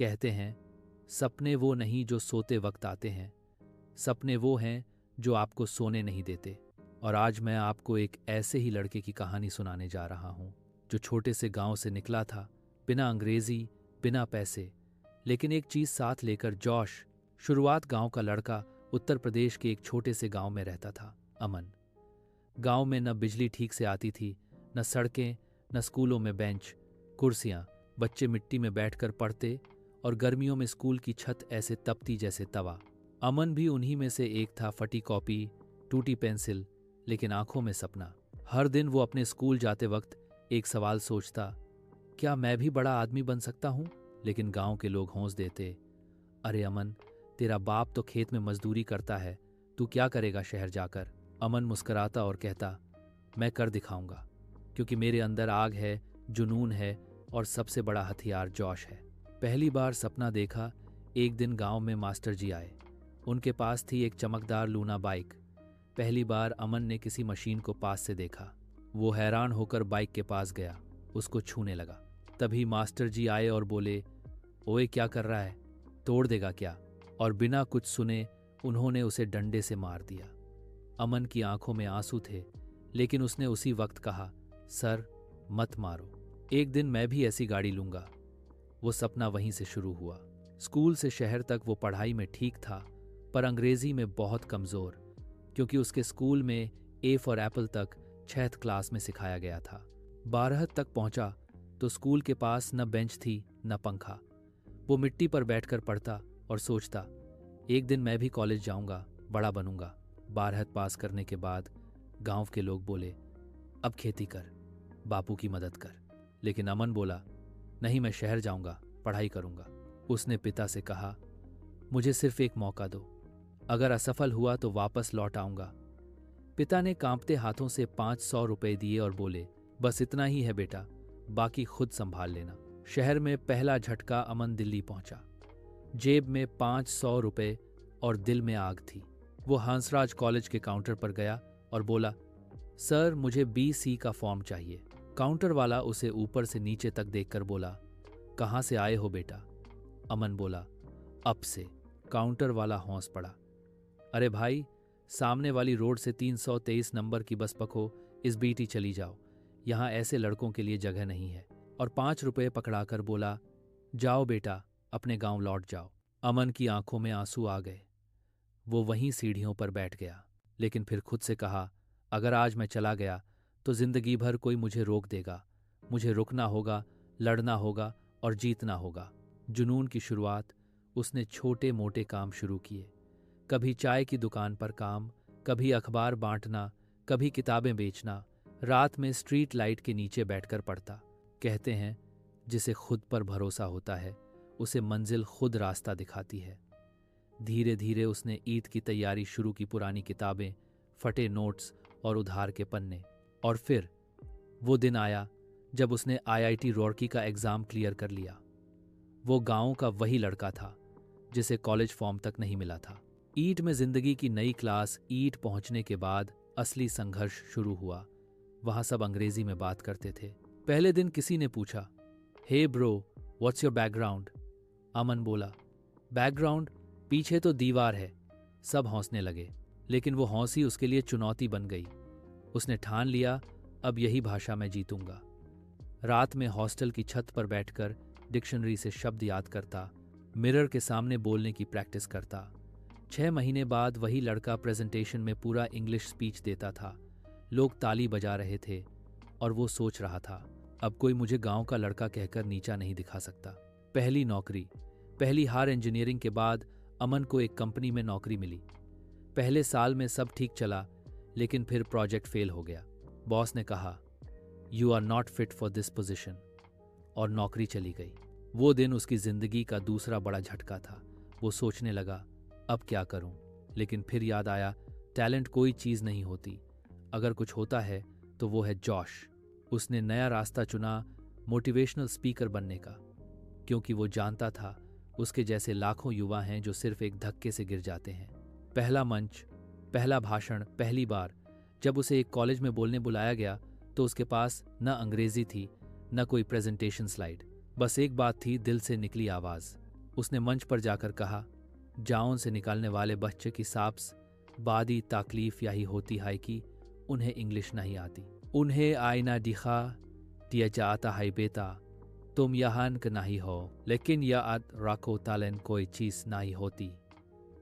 कहते हैं सपने वो नहीं जो सोते वक्त आते हैं, सपने वो हैं जो आपको सोने नहीं देते। और आज मैं आपको एक ऐसे ही लड़के की कहानी सुनाने जा रहा हूँ जो छोटे से गांव से निकला था, बिना अंग्रेजी, बिना पैसे, लेकिन एक चीज साथ लेकर, जोश। शुरुआत गांव का लड़का उत्तर प्रदेश के एक छोटे से गांव में रहता था, अमन। गांव में न बिजली ठीक से आती थी, न सड़कें, न स्कूलों में बेंच कुर्सियां। बच्चे मिट्टी में बैठकर पढ़ते और गर्मियों में स्कूल की छत ऐसे तपती जैसे तवा। अमन भी उन्हीं में से एक था, फटी कॉपी, टूटी पेंसिल, लेकिन आंखों में सपना। हर दिन वो अपने स्कूल जाते वक्त एक सवाल सोचता, क्या मैं भी बड़ा आदमी बन सकता हूं? लेकिन गांव के लोग हौंस देते, अरे अमन, तेरा बाप तो खेत में मजदूरी करता है, तू क्या करेगा शहर जाकर? अमन मुस्कुराता और कहता, मैं कर दिखाऊंगा, क्योंकि मेरे अंदर आग है, जुनून है और सबसे बड़ा हथियार जोश है। पहली बार सपना देखा, एक दिन गांव में मास्टर जी आए। उनके पास थी एक चमकदार लूना बाइक। पहली बार अमन ने किसी मशीन को पास से देखा। वो हैरान होकर बाइक के पास गया, उसको छूने लगा। तभी मास्टर जी आए और बोले, ओए क्या कर रहा है, तोड़ देगा क्या? और बिना कुछ सुने उन्होंने उसे डंडे से मार दिया। अमन की आंखों में आंसू थे, लेकिन उसने उसी वक्त कहा, सर मत मारो, एक दिन मैं भी ऐसी गाड़ी लूंगा। वो सपना वहीं से शुरू हुआ। स्कूल से शहर तक वो पढ़ाई में ठीक था, पर अंग्रेजी में बहुत कमजोर, क्योंकि उसके स्कूल में ए फॉर एप्पल तक 6th क्लास में सिखाया गया था। 12 तक पहुंचा तो स्कूल के पास न बेंच थी न पंखा। वो मिट्टी पर बैठकर पढ़ता और सोचता, एक दिन मैं भी कॉलेज जाऊंगा, बड़ा बनूंगा। 12 पास करने के बाद गांव के लोग बोले, अब खेती कर, बापू की मदद कर। लेकिन अमन बोला, नहीं, मैं शहर जाऊंगा, पढ़ाई करूंगा। उसने पिता से कहा, मुझे सिर्फ एक मौका दो, अगर असफल हुआ तो वापस लौट आऊंगा। पिता ने कांपते हाथों से 500 रुपए दिए और बोले, बस इतना ही है बेटा, बाकी खुद संभाल लेना। शहर में पहला झटका, अमन दिल्ली पहुंचा। जेब में 500 रुपए और दिल में आग थी। वो हंसराज कॉलेज के काउंटर पर गया और बोला, सर मुझे BC का फॉर्म चाहिए। काउंटर वाला उसे ऊपर से नीचे तक देखकर बोला, कहाँ से आए हो बेटा? अमन बोला, अब से। काउंटर वाला हौंस पड़ा, अरे भाई, सामने वाली रोड से 323 नंबर की बस पकड़ो, इस BT चली जाओ, यहाँ ऐसे लड़कों के लिए जगह नहीं है। और 5 रुपए पकड़ाकर बोला, जाओ बेटा, अपने गांव लौट जाओ। अमन की आंखों में आंसू आ गए। वो वहीं सीढ़ियों पर बैठ गया, लेकिन फिर खुद से कहा, अगर आज मैं चला गया तो जिंदगी भर कोई मुझे रोक देगा। मुझे रुकना होगा, लड़ना होगा और जीतना होगा। जुनून की शुरुआत, उसने छोटे मोटे काम शुरू किए। कभी चाय की दुकान पर काम, कभी अखबार बांटना, कभी किताबें बेचना। रात में स्ट्रीट लाइट के नीचे बैठकर पढ़ता। कहते हैं, जिसे खुद पर भरोसा होता है उसे मंजिल खुद रास्ता दिखाती है। धीरे धीरे उसने ईद की तैयारी शुरू की, पुरानी किताबें, फटे नोट्स और उधार के पन्ने। और फिर वो दिन आया जब उसने IIT रुड़की का एग्जाम क्लियर कर लिया। वो गांव का वही लड़का था जिसे कॉलेज फॉर्म तक नहीं मिला था। ईट में जिंदगी की नई क्लास। ईट पहुंचने के बाद असली संघर्ष शुरू हुआ। वहां सब अंग्रेजी में बात करते थे। पहले दिन किसी ने पूछा, hey bro, what's your background? Aman बोला, बैकग्राउंड? पीछे तो दीवार है। सब हंसने लगे, लेकिन वो हंसी उसके लिए चुनौती बन गई। उसने ठान लिया, अब यही भाषा मैं जीतूंगा। रात में हॉस्टल की छत पर बैठकर डिक्शनरी से शब्द याद करता, मिरर के सामने बोलने की प्रैक्टिस करता। 6 महीने बाद वही लड़का प्रेजेंटेशन में पूरा इंग्लिश स्पीच देता था। लोग ताली बजा रहे थे और वो सोच रहा था, अब कोई मुझे गांव का लड़का कहकर नीचा नहीं दिखा सकता। पहली नौकरी, पहली हार। इंजीनियरिंग के बाद अमन को एक कंपनी में नौकरी मिली। पहले साल में सब ठीक चला, लेकिन फिर प्रोजेक्ट फेल हो गया। बॉस ने कहा, you are not fit for this position, और नौकरी चली गई। वो दिन उसकी जिंदगी का दूसरा बड़ा झटका था। वो सोचने लगा, अब क्या करूं? लेकिन फिर याद आया, टैलेंट कोई चीज नहीं होती, अगर कुछ होता है तो वो है जोश। उसने नया रास्ता चुना, मोटिवेशनल स्पीकर बनने का, क्योंकि वो जानता था उसके जैसे लाखों युवा हैं जो सिर्फ एक धक्के से गिर जाते हैं। पहला मंच, पहला भाषण, पहली बार जब उसे एक कॉलेज में बोलने बुलाया गया तो उसके पास न अंग्रेजी थी, न कोई प्रेजेंटेशन स्लाइड। बस एक बात थी, दिल से निकली आवाज, उसने मंच पर जाकर कहा, जाउन से निकालने वाले बच्चे की साब्स बादी तकलीफ यही होती है कि उन्हें इंग्लिश नहीं आती। उन्हें आईना दिखा दिया जाता है, बेटा तुम यहाँ के नहीं हो, लेकिन याद रखो टैलेंट कोई चीज़ नहीं होती।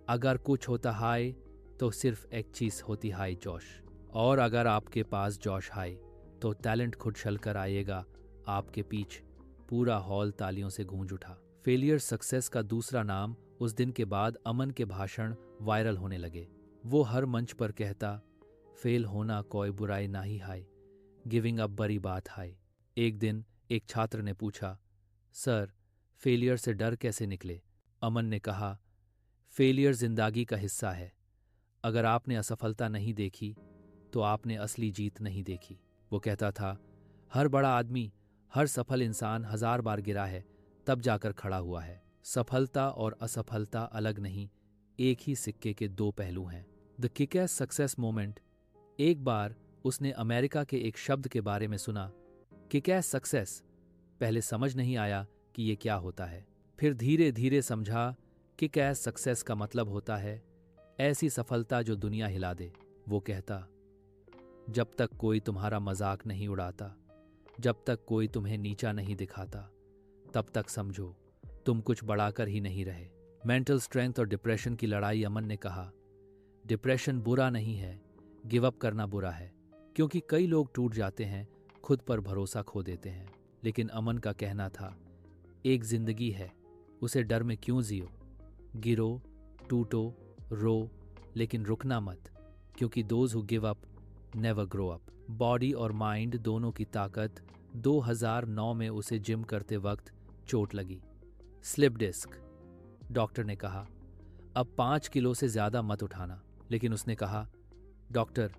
अगर कुछ होता है तो सिर्फ एक चीज़ होती है, जोश। और अगर आपके पास जोश है तो टैलेंट खुद चल कर आएगा आपके पीछे। पूरा हॉल तालियों से गूंज उठा। फेलियर सक्सेस का दूसरा नाम उस दिन के बाद अमन के भाषण वायरल होने लगे। वो हर मंच पर कहता, फेल होना कोई बुराई नहीं है, गिविंग अप बड़ी बात है। एक दिन एक छात्र ने पूछा, सर फेलियर से डर कैसे निकले? अमन ने कहा, फेलियर जिंदगी का हिस्सा है। अगर आपने असफलता नहीं देखी तो आपने असली जीत नहीं देखी। वो कहता था, हर बड़ा आदमी, हर सफल इंसान 1000 बार गिरा है तब जाकर खड़ा हुआ है। सफलता और असफलता अलग नहीं, एक ही सिक्के के दो पहलू हैं। The kick-S success moment. एक बार उसने अमेरिका के एक शब्द के बारे में सुना, किक-एस सक्सेस। पहले समझ नहीं आया कि ये क्या होता है, फिर धीरे धीरे समझा। किक-एस सक्सेस का मतलब होता है ऐसी सफलता जो दुनिया हिला दे। वो कहता, जब तक कोई तुम्हारा मजाक नहीं उड़ाता, जब तक कोई तुम्हें नीचा नहीं दिखाता, तब तक समझो तुम कुछ बढ़ाकर ही नहीं रहे। मेंटल स्ट्रेंथ और डिप्रेशन की लड़ाई। अमन ने कहा, डिप्रेशन बुरा नहीं है, गिव अप करना बुरा है। क्योंकि कई लोग टूट जाते हैं, खुद पर भरोसा खो देते हैं। लेकिन अमन का कहना था, एक जिंदगी है, उसे डर में क्यों जियो। गिरो, टूटो, रो, लेकिन रुकना मत, क्योंकि those who give up never grow up. Body और माइंड दोनों की ताकत। 2009 में उसे जिम करते वक्त चोट लगी, स्लिप डिस्क। डॉक्टर ने कहा, अब 5 किलो से ज्यादा मत उठाना। लेकिन उसने कहा, डॉक्टर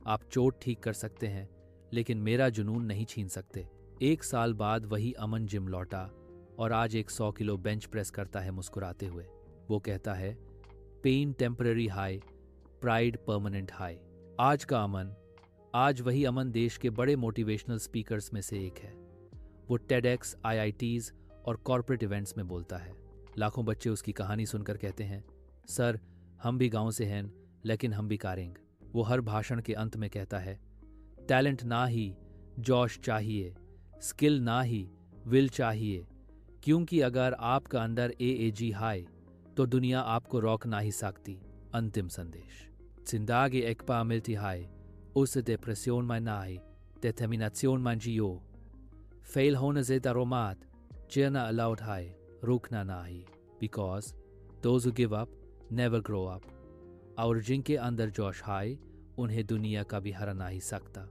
आप चोट ठीक कर सकते हैं, लेकिन मेरा जुनून नहीं छीन सकते। 1 साल बाद वही अमन जिम लौटा और आज एक 100 किलो बेंच प्रेस करता है मुस्कुराते हुए। वो कहता है, pain temporary high, pride permanent high. आज वही अमन देश के बड़े मोटिवेशनल स्पीकर्स में से एक है। वो टेडएक्स, आईआईटीज और कॉर्पोरेट इवेंट्स में बोलता है। लाखों बच्चे उसकी कहानी सुनकर कहते हैं, सर हम भी गांव से हैं, लेकिन हम भी कारेंगे। वो हर भाषण के अंत में कहता है, टैलेंट ना ही जोश चाहिए, स्किल ना ही विल चाहिए, क्योंकि अगर आपका अंदर एएजी हाई तो दुनिया आपको रोक ना ही सकती। अंतिम संदेश, जिंदगी एक बार मिलती है, उस डिप्रेशन में नहीं, डिटर्मिनेशन में जियो। फेल होने से डरो मत, जीना अलाउड है, रुकना नहीं। Because those who give up never grow up. और जिनके अंदर जोश है, उन्हें दुनिया का भी हरा नहीं सकता।